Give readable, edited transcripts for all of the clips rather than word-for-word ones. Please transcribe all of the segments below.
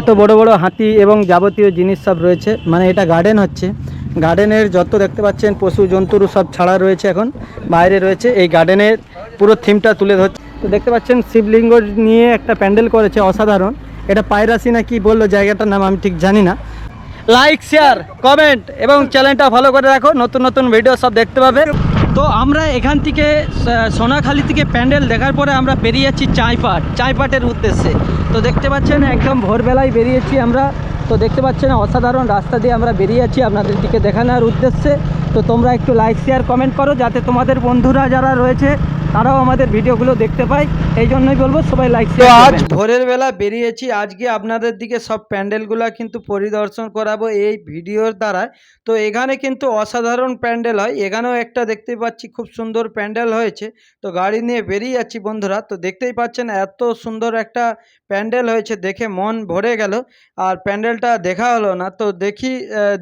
এত বড় বড় হাতি এবং যাবতীয় জিনিস সব রয়েছে। মানে এটা গার্ডেন হচ্ছে, গার্ডেনের যত দেখতে পাচ্ছেন পশু জন্তুর সব ছাড়া রয়েছে, এখন বাইরে রয়েছে। এই গার্ডেনের পুরো থিমটা তুলে ধরছে। তো দেখতে পাচ্ছেন শিবলিঙ্গ নিয়ে একটা প্যান্ডেল করেছে অসাধারণ। এটা পায়রাসি না কি বললো জায়গাটার নাম, আমি ঠিক জানি না। লাইক, শেয়ার, কমেন্ট এবং চ্যানেলটা ফলো করে রাখো, নতুন নতুন ভিডিও সব দেখতে পাবে। তো আমরা এখান থেকে সোনাখালি থেকে প্যান্ডেল দেখার পরে আমরা বেরিয়ে যাচ্ছি চাঁইপাটের উদ্দেশ্যে। তো দেখতে পাচ্ছেন একদম ভোরবেলায় বেরিয়েছি আমরা। তো দেখতে পাচ্ছেন অসাধারণ রাস্তা দিয়ে আমরা বেরিয়ে যাচ্ছি আপনাদের দিকে দেখানোর উদ্দেশ্যে। তো তোমরা একটু লাইক, শেয়ার, কমেন্ট করো যাতে তোমাদের বন্ধুরা যারা রয়েছে তারাও আমাদের ভিডিওগুলো দেখতে পায়। এই জন্যই বলবো সবাই লাইক শেয়ার। আজ ভোরের বেলা বেরিয়েছি, আজকে আপনাদের দিকে সব প্যান্ডেলগুলো কিন্তু পরিদর্শন করাবো এই ভিডিওর দ্বারা। তো এখানে কিন্তু অসাধারণ প্যান্ডেল হয়, এখানেও একটা দেখতে পাচ্ছি খুব সুন্দর প্যান্ডেল হয়েছে। তো গাড়ি নিয়ে বেরিয়ে যাচ্ছি বন্ধুরা। তো দেখতেই পাচ্ছেন এত সুন্দর একটা প্যান্ডেল হয়েছে, দেখে মন ভরে গেল। আর প্যান্ডেলটা দেখা হলো না, তো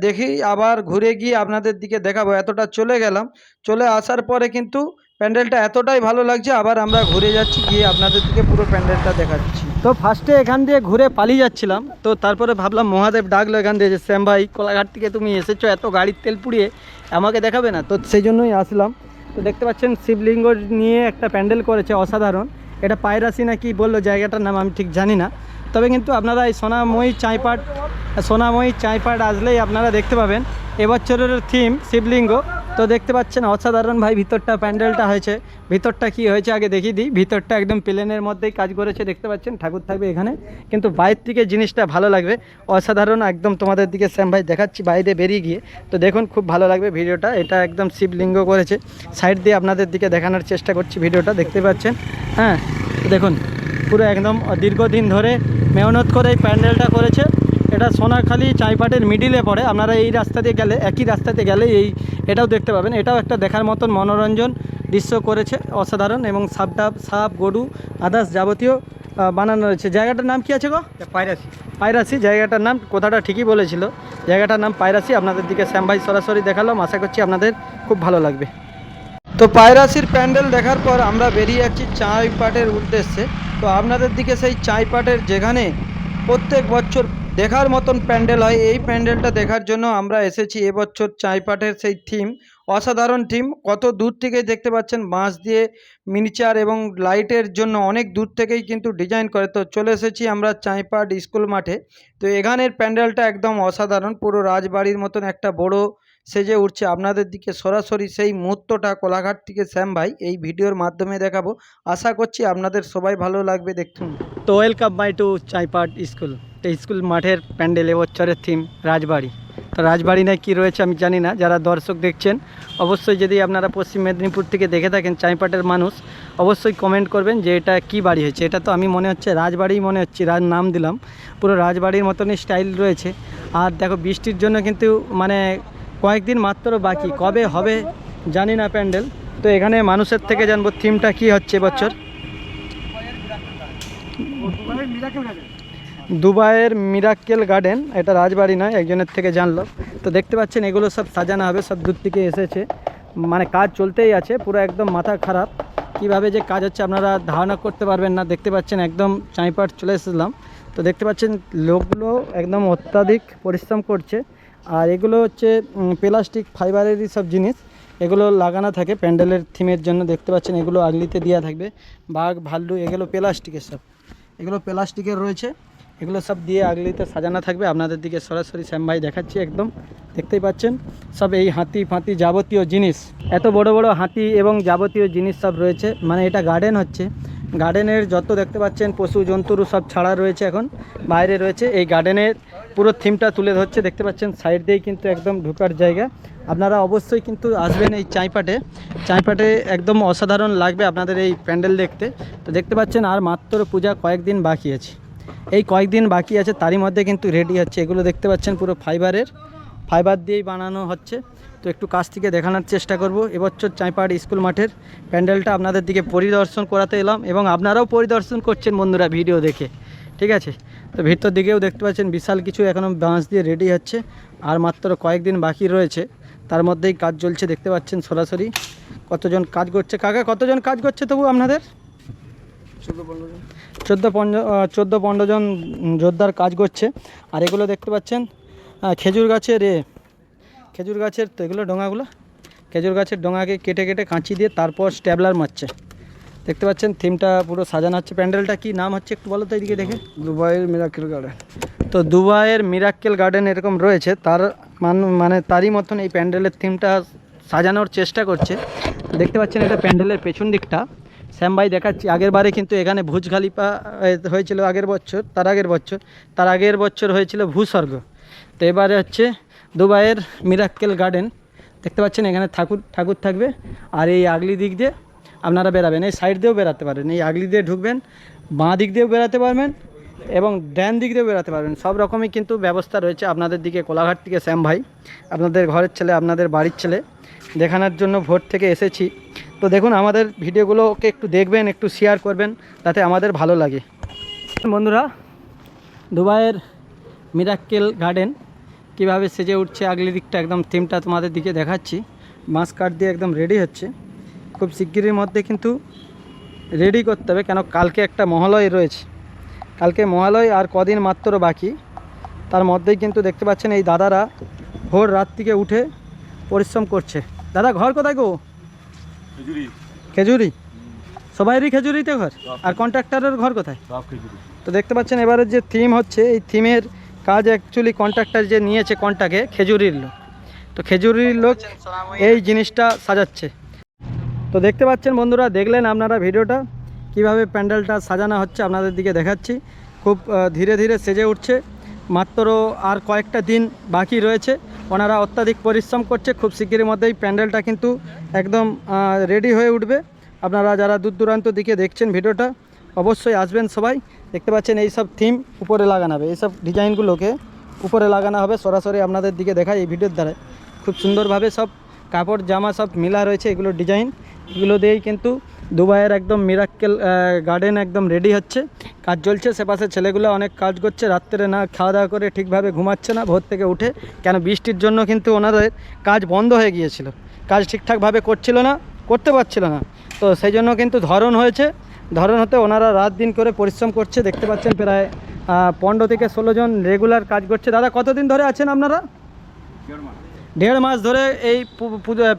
দেখি আবার ঘুরে গিয়ে আপনাদের দিকে দেখাবো। এতটা চলে গেলাম, চলে আসার পরে কিন্তু প্যান্ডেলটা এতটাই ভালো লাগছে, আবার আমরা ঘুরে যাচ্ছি, গিয়ে আপনাদের দিকে পুরো প্যান্ডেলটা দেখাচ্ছি। তো ফার্স্টে এখান দিয়ে ঘুরে পালিয়ে যাচ্ছিলাম, তো তারপরে ভাবলাম মহাদেব ডাকলো এখান দিয়ে যে শ্যাম ভাই কোলাঘাট থেকে তুমি এসেছো, এত গাড়ির তেল পুড়িয়ে আমাকে দেখাবে না? তো সেই জন্যই আসলাম। তো দেখতে পাচ্ছেন শিবলিঙ্গ নিয়ে একটা প্যান্ডেল করেছে অসাধারণ। এটা পায়রাসি না কি বললো জায়গাটার নাম, আমি ঠিক জানি না। তবে কিন্তু আপনারা এই সোনাময়ী চাঁইপাট আসলেই আপনারা দেখতে পাবেন এবছরের থিম শিবলিঙ্গ। তো দেখতে পাচ্ছেন অসাধারণ ভাই ভিতরটা প্যান্ডেলটা হয়েছে। ভিতরটা কি হয়েছে আগে দেখিয়ে দিই। ভিতরটা একদম প্লেনের মধ্যেই কাজ করেছে, দেখতে পাচ্ছেন ঠাকুর থাকবে এখানে, কিন্তু বাইরে থেকে জিনিসটা ভালো লাগবে, অসাধারণ একদম। তোমাদের দিকে শ্যাম ভাই দেখাচ্ছি বাইরে বেরিয়ে গিয়ে। তো দেখুন খুব ভালো লাগবে ভিডিওটা। এটা একদম শিবলিঙ্গ করেছে, সাইড দিয়ে আপনাদের দিকে দেখানোর চেষ্টা করছি ভিডিওটা, দেখতে পাচ্ছেন। হ্যাঁ দেখুন পুরো একদম দীর্ঘদিন ধরে মেহনত করে এই প্যান্ডেলটা করেছে। এটা সোনাখালি চাঁইপাটের মিডিলে পড়ে। আপনারা এই রাস্তা দিয়ে গেলে, একই রাস্তাতে গেলে এটাও দেখতে পাবেন। এটাও একটা দেখার মতন মনোরঞ্জন দৃশ্য করেছে অসাধারণ। এবং সাপ গরু আদার্স যাবতীয় বানানো রয়েছে। জায়গাটার নাম কি আছে গো? পায়রাসি জায়গাটার নাম। কথাটা ঠিকই বলেছিল, জায়গাটার নাম পায়রাসি। আপনাদের দিকে শ্যাম ভাই সরাসরি দেখালাম, আশা করছি আপনাদের খুব ভালো লাগবে। তো পায়রাসির প্যান্ডেল দেখার পর আমরা বেরিয়ে যাচ্ছি চাঁইপাটের উদ্দেশ্যে। তো আপনাদের দিকে সেই চাঁইপাটের যেখানে প্রত্যেক বছর দেখার মতন প্যান্ডেল হয়, এই প্যান্ডেলটা দেখার জন্য আমরা এসেছি এবছর চাঁইপাটের সেই থিম, অসাধারণ থিম। কত দূর থেকেই দেখতে পাচ্ছেন বাঁশ দিয়ে মিনিচার এবং লাইটের জন্য অনেক দূর থেকেই কিন্তু ডিজাইন করে। তো চলে এসেছি আমরা চাঁইপাট স্কুল মাঠে। তো এখানের প্যান্ডেলটা একদম অসাধারণ, পুরো রাজবাড়ির মতন একটা বড় সেজে উঠছে। আপনাদের দিকে সরাসরি সেই মুহূর্তটা কোলাঘাট থেকে শ্যাম ভাই এই ভিডিওর মাধ্যমে দেখাবো, আশা করছি আপনাদের সবাই ভালো লাগবে, দেখুন। তো welcome by two Chaipat school. এই স্কুল মাঠের প্যান্ডেল এবছরের থিম রাজবাড়ি। তো রাজবাড়ি না কি রয়েছে আমি জানি না, যারা দর্শক দেখছেন অবশ্যই যদি আপনারা পশ্চিম মেদিনীপুর থেকে দেখে থাকেন চাঁইপাটের মানুষ, অবশ্যই কমেন্ট করবেন যে এটা কি বাড়ি হয়েছে। এটা তো আমি মনে হচ্ছে রাজবাড়িই মনে হচ্ছে, নাম দিলাম, পুরো রাজবাড়ির মতনই স্টাইল রয়েছে। আর দেখো বৃষ্টির জন্য কিন্তু মানে কয়েকদিন মাত্র বাকি, কবে হবে জানি না প্যান্ডেল। তো এখানে মানুষের থেকে জানবো থিমটা কি হচ্ছে এবছর। দুবাইয়ের মিরাক্কেল গার্ডেন, এটা রাজবাড়ি নয়, একজনের থেকে জানলো। তো দেখতে পাচ্ছেন এগুলো সব সাজানো হবে, সব দূর থেকে এসেছে, মানে কাজ চলতেই আছে, পুরো একদম মাথা খারাপ। কিভাবে যে কাজ হচ্ছে আপনারা ধারণা করতে পারবেন না। দেখতে পাচ্ছেন একদম চাঁইপাট চলে এসেছিলাম। তো দেখতে পাচ্ছেন লোকগুলো একদম অত্যাধিক পরিশ্রম করছে। আর এগুলো হচ্ছে প্লাস্টিক ফাইবারেরই সব জিনিস, এগুলো লাগানো থাকে প্যান্ডেলের থিমের জন্য। দেখতে পাচ্ছেন এগুলো আগলিতে দেওয়া থাকবে, বাঘ ভাল্লু, এগুলো প্লাস্টিকের সব, এগুলো প্লাস্টিকের রয়েছে, এগুলো সব দিয়ে আগলিতে সাজানো থাকবে। আপনাদের দিকে সরাসরি শ্যাম ভাই দেখাচ্ছি একদম, দেখতেই পাচ্ছেন সব এই হাতি ফাতি যাবতীয় জিনিস, এত বড় বড় হাতি এবং যাবতীয় জিনিস সব রয়েছে। মানে এটা গার্ডেন হচ্ছে, গার্ডেনের যত দেখতে পাচ্ছেন পশু জন্তুর সব ছাড়া রয়েছে, এখন বাইরে রয়েছে। এই গার্ডেনের পুরো থিমটা তুলে ধরছে, দেখতে পাচ্ছেন সাইড দিয়েই কিন্তু একদম ঢোকার জায়গা। আপনারা অবশ্যই কিন্তু আসবেন এই চাঁইপাটে একদম অসাধারণ লাগবে আপনাদের এই প্যান্ডেল দেখতে। তো দেখতে পাচ্ছেন আর মাত্র পূজা কয়েকদিন বাকি আছে, এই কয়েকদিন বাকি আছে, তারই মধ্যে কিন্তু রেডি হচ্ছে। এগুলো দেখতে পাচ্ছেন পুরো ফাইবার দিয়েই বানানো হচ্ছে। তো একটু কাছ থেকে দেখানোর চেষ্টা করব এবছর চাঁইপাট স্কুল মাঠের প্যান্ডেলটা আপনাদের দিকে পরিদর্শন করাতে এলাম, এবং আপনারাও পরিদর্শন করছেন বন্ধুরা ভিডিও দেখে, ঠিক আছে। তো ভিতর দিকেও দেখতে পাচ্ছেন বিশাল কিছু এখনও বাঁশ দিয়ে রেডি হচ্ছে, আর মাত্র কয়েকদিন বাকি রয়েছে, তার মধ্যেই কাজ চলছে। দেখতে পাচ্ছেন সরাসরি কতজন কাজ করছে। কাকা কতজন কাজ করছে তবু আপনাদের? 14-15 জন যোদ্ধার কাজ করছে। আর এগুলো দেখতে পাচ্ছেন খেজুর গাছের তো এগুলো ডোঙাগুলো খেজুর গাছের ডোঙাকে কেটে কেটে কাঁচি দিয়ে তারপর স্ট্যাবলার মারছে। দেখতে পাচ্ছেন থিমটা পুরো সাজানো হচ্ছে। প্যান্ডেলটা কি নাম হচ্ছে একটু বলো তো এদিকে দেখে। দুবাইয়ের মিরাকেল গার্ডেন। তো দুবাইয়ের মিরাক্কেল গার্ডেন এরকম রয়েছে, তার মানে তারই মতন এই প্যান্ডেলের থিমটা সাজানোর চেষ্টা করছে। দেখতে পাচ্ছেন এটা প্যান্ডেলের পেছন দিকটা। শ্যাম ভাই দেখাচ্ছি, আগের বারে কিন্তু এখানে ভুজ খালিফা হয়েছিল তার আগের বছর হয়েছিল ভূস্বর্গ। তো এবারে হচ্ছে দুবাইয়ের মিরাক্কেল গার্ডেন। দেখতে পাচ্ছেন এখানে ঠাকুর থাকবে। আর এই আগলি দিক দিয়ে আপনারা বেরাবেন, এই সাইড দিয়েও বেরাতে পারবেন, এই আগলি দিয়ে ঢুকবেন, বাঁ দিক দিয়েও বেরাতে পারবেন এবং ডান দিক দিয়েও বেরাতে পারবেন। সব রকমই কিন্তু ব্যবস্থা রয়েছে আপনাদের দিকে। কোলাঘাট থেকে শ্যাম ভাই, আপনাদের ঘরের ছেলে, আপনাদের বাড়ির ছেলে, দেখানোর জন্য ভোর থেকে এসেছি। তো দেখুন আমাদের ভিডিওগুলোকে একটু দেখবেন, একটু শেয়ার করবেন, তাতে আমাদের ভালো লাগে। বন্ধুরা, দুবাইয়ের মিরাক্কেল গার্ডেন কীভাবে সেজে উঠছে, আগলি দিকটা একদম থিমটা তোমাদের দিকে দেখাচ্ছি। বাঁশ কাঠ দিয়ে একদম রেডি হচ্ছে। খুব শিগগিরের মধ্যে কিন্তু রেডি করতে হবে, কেন কালকে একটা মহালয় রয়েছে। কালকে মহালয় আর কদিন মাত্র বাকি। তার মধ্যেই কিন্তু দেখতে পাচ্ছেন এই দাদারা ভোর রাত থেকে উঠে পরিশ্রম করছে। দাদা ঘর কোথায় গো? খেজুরি। সবাইরই খেজুরিতে ঘর? আর কন্ট্রাক্টরের ঘর কোথায়? তো দেখতে পাচ্ছেন এবারের যে থিম হচ্ছে, এই থিমের কাজ অ্যাকচুয়ালি কন্ট্রাক্টর যে নিয়েছে কন্ট্রাক্টে, খেজুরির লোক। তো খেজুরির লোক এই জিনিসটা সাজাচ্ছে। তো দেখতে পাচ্ছেন বন্ধুরা, দেখলেন আপনারা ভিডিওটা কিভাবে প্যান্ডেলটা সাজানো হচ্ছে, আপনাদের দিকে দেখাচ্ছি। খুব ধীরে ধীরে সেজে উঠছে। মাত্র আর কয়েকটা দিন বাকি রয়েছে। ওনারা অত্যাধিক পরিশ্রম করছে। খুব শিগগিরের মধ্যেই প্যান্ডেলটা কিন্তু একদম রেডি হয়ে উঠবে। আপনারা যারা দূর দূরান্ত দিকে দেখছেন ভিডিওটা, অবশ্যই আসবেন সবাই। দেখতে পাচ্ছেন এই সব থিম উপরে লাগানো হবে, এইসব ডিজাইনগুলোকে উপরে লাগানো হবে। সরাসরি আপনাদের দিকে দেখায় এই ভিডিওর দ্বারা। খুব সুন্দরভাবে সব কাপড় জামা সব মিলা রয়েছে, এগুলো ডিজাইন, এগুলো দিয়েই কিন্তু দুবাইয়ের একদম মিরাক্কেল গার্ডেন একদম রেডি হচ্ছে। কাজ চলছে, সেপাশে ছেলেগুলো অনেক কাজ করছে। রাত্রে না খাওয়া দাওয়া করে ঠিকভাবে ঘুমাচ্ছে না ভোর থেকে উঠে, কেন বৃষ্টির জন্য কিন্তু ওনাদের কাজ বন্ধ হয়ে গিয়েছিল। কাজ ঠিকঠাকভাবে করতে পারছিল না। তো সেই জন্য কিন্তু ধরন হয়েছে। ধরন হতে ওনারা রাত দিন করে পরিশ্রম করছে। দেখতে পাচ্ছেন প্রায় 15 থেকে 16 জন রেগুলার কাজ করছে। দাদা কতদিন ধরে আছেন আপনারা? 1.5 মাস ধরে এই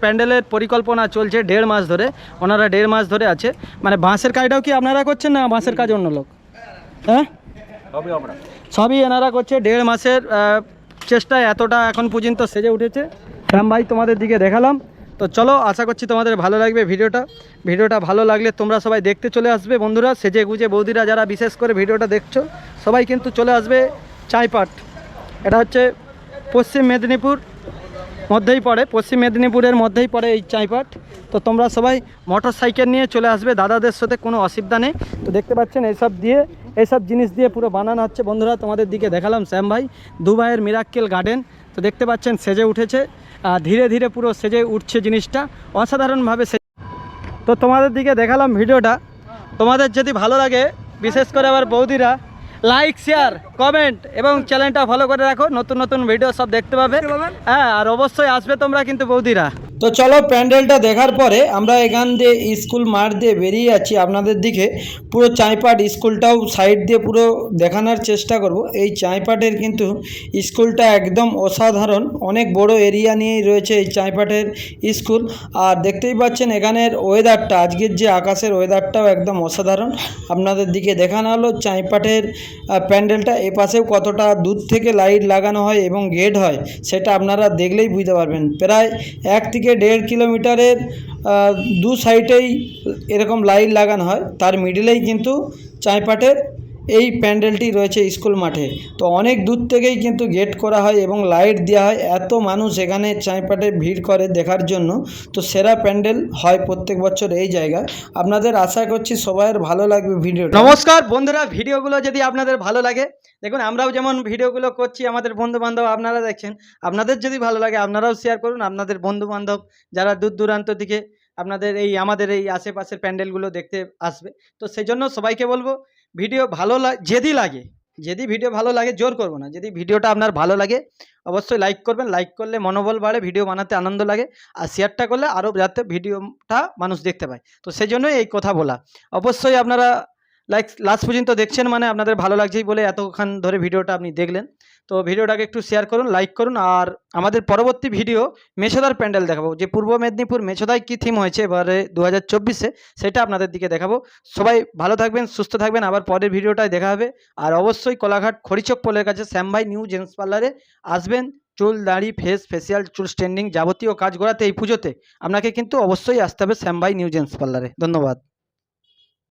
প্যান্ডেলের পরিকল্পনা চলছে। 1.5 মাস ধরে ওনারা 1.5 মাস ধরে আছে। মানে বাঁশের কাজটাও কি আপনারা করছেন না বাঁশের কাজ অন্য লোক? হ্যাঁ, সবই এনারা করছে। 1.5 মাসের চেষ্টায় এতটা এখন পর্যন্ত সেজে উঠেছে। রাম ভাই তোমাদের দিকে দেখালাম। তো চলো, আশা করছি তোমাদের ভালো লাগবে ভিডিওটা ভালো লাগলে তোমরা সবাই দেখতে চলে আসবে। বন্ধুরা, সেজে গুজে বৌদিরা যারা বিশেষ করে ভিডিওটা দেখছো, সবাই কিন্তু চলে আসবে চাইপাট। এটা হচ্ছে পশ্চিম মেদিনীপুরের মধ্যেই পড়ে এই চাইপাট। তো তোমরা সবাই মোটর সাইকেল নিয়ে চলে আসবে, দাদাদের সাথে কোনো অসুবিধা নেই। তো দেখতে পাচ্ছেন এইসব জিনিস দিয়ে পুরো বানানো হচ্ছে। বন্ধুরা, তোমাদের দিকে দেখালাম শ্যাম ভাই, দুবাইয়ের মিরাক্কেল গার্ডেন। তো দেখতে পাচ্ছেন সেজে উঠেছে, ধীরে ধীরে পুরো সেজে উঠছে জিনিসটা অসাধারণভাবে। তো তোমাদের দিকে দেখালাম ভিডিওটা। তোমাদের যদি ভালো লাগে, বিশেষ করে আবার বৌদিরা, লাইক শেয়ার কমেন্ট এবং চ্যানেলটা ফলো করে রাখো। নতুন ভিডিও সব দেখতে পাবে। হ্যাঁ, আর অবশ্যই আসবে তোমরা কিন্তু বৌদিরা। তো চলো, প্যান্ডেলটা দেখার পরে আমরা এখান দিয়ে স্কুল মাঠ দিয়ে বেরিয়ে যাচ্ছি। আপনাদের দিকে পুরো চাইপাট স্কুলটাও সাইড দিয়ে পুরো দেখানোর চেষ্টা করব। এই চাইপাটের কিন্তু স্কুলটা একদম অসাধারণ, অনেক বড় এরিয়া নিয়েই রয়েছে এই চাইপাটের স্কুল। আর দেখতেই পাচ্ছেন এখানের ওয়েদারটা, আজকের যে আকাশের ওয়েদারটাও একদম অসাধারণ। আপনাদের দিকে দেখানো হলো চাইপাটের প্যান্ডেলটা। এপাশেও কতটা দূর থেকে লাইট লাগানো হয় এবং গেট হয়, সেটা আপনারা দেখলেই বুঝতে পারবেন। প্রায় 1 থেকে 1.5 কিলোমিটারের দু সাইডেই এরকম লাইট লাগানো হয়। তার মিডিলেই কিন্তু চাইপাটের এই প্যান্ডেলটি রয়েছে স্কুল মাঠে। তো অনেক দূর থেকেই কিন্তু গেট করা হয় এবং লাইট দেওয়া হয়। এত মানুষ এখানে চাইপাটে ভিড় করে দেখার জন্য। তো সেরা প্যান্ডেল হয় প্রত্যেক বছর এই জায়গায়। আপনাদের আশা করছি সবার ভালো লাগবে ভিডিও। নমস্কার বন্ধুরা, ভিডিওগুলো যদি আপনাদের ভালো লাগে, দেখুন আমরাও যেমন ভিডিওগুলো করছি, আমাদের বন্ধুবান্ধব আপনারা দেখছেন, আপনাদের যদি ভালো লাগে আপনারাও শেয়ার করুন। আপনাদের বন্ধুবান্ধব যারা দূর দূরান্ত থেকে আমাদের এই আশেপাশের প্যান্ডেলগুলো দেখতে আসবে। তো সেই জন্য সবাইকে বলবো, ভিডিও ভালো যদি ভিডিও ভালো লাগে, জোর করব না, যদি ভিডিওটা আপনার ভালো লাগে অবশ্যই লাইক করবেন। লাইক করলে মনোবল বাড়ে, ভিডিও বানাতে আনন্দ লাগে। আর শেয়ারটা করলে আরও যাতে ভিডিওটা মানুষ দেখতে পায়। তো সেই জন্যই এই কথা বলা। অবশ্যই আপনারা লাস্ট পর্যন্ত দেখছেন মানে আপনাদের ভালো লাগছেই বলে এতক্ষণ ধরে ভিডিওটা আপনি দেখলেন। তো ভিডিওটাকে একটু শেয়ার করুন, লাইক করুন। আর আমাদের পরবর্তী ভিডিও মেছোদার প্যান্ডেল দেখাবো, যে পূর্ব মেদিনীপুর মেছোদায় কী থিম হয়েছে এবারে 2024-এ, সেটা আপনাদের দিকে দেখাবো। সবাই ভালো থাকবেন, সুস্থ থাকবেন, আবার পরের ভিডিওটায় দেখা হবে। আর অবশ্যই কোলাঘাট খড়িচক পোলের কাছে শ্যাম ভাই নিউ জেন্টস পার্লারে আসবেন। চুল দাড়ি ফেসিয়াল চুল স্ট্রেন্ডিং যাবতীয় কাজ করাতে এই পুজোতে আপনাকে কিন্তু অবশ্যই আসতে হবে শ্যাম ভাই নিউ জেন্টস পার্লারে। ধন্যবাদ।